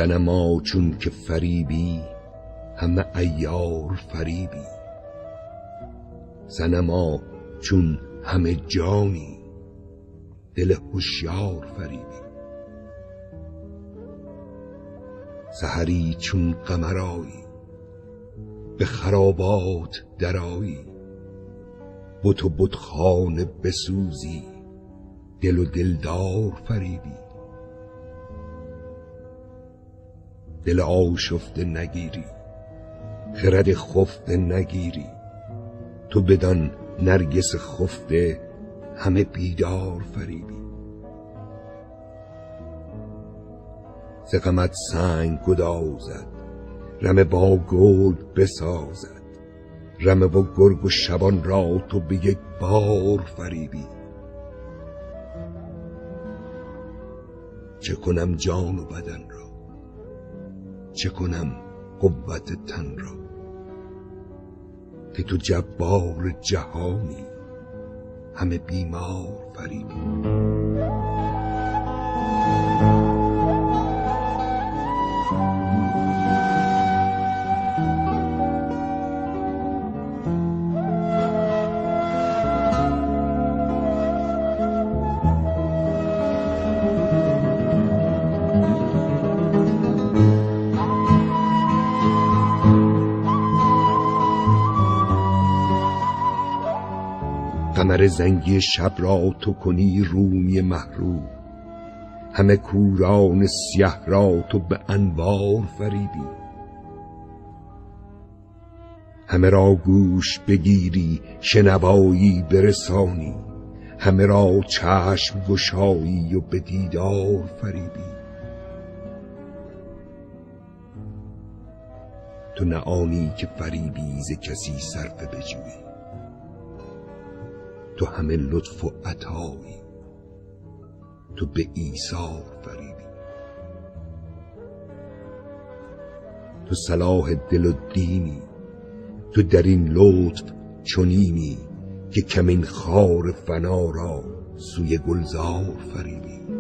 صنما چون که فریبی همه عیار فریبی. صنما چون همه جانی دل هوشیار فریبی. سحری چون قمرایی به خرابات درایی، بت و بتخانه بسوزی دل و دلدار فریبی. دل آشفته نگیری خرد خفته نگیری، تو بدان نرگس خفته همه بیدار فریبی. ز غمت سنگ گدازد رمه با گرگ بسازد، رمه و گرگ و شبان را تو به یک بار فریبی. چه کنم جان و بدن را، چه کنم قوت تن را، که تو جبار جهانی همه بیمار فریبی. قمر زنگی شب را تو کنی رومی محروم، همه کوران سیه را تو به انوار فریبی. همه را گوش بگیری شنوایی برسانی، همه را چشم گشایی و به دیدار فریبی. تو نه آنی که فریبی ز کسی صرفه بجویی، تو همه لطف و عطایی، تو به ایثار فریبی. تو صلاح دل و دینی، تو در این لطف چنینی که کمین خار فنا را سوی گلزار فریبی.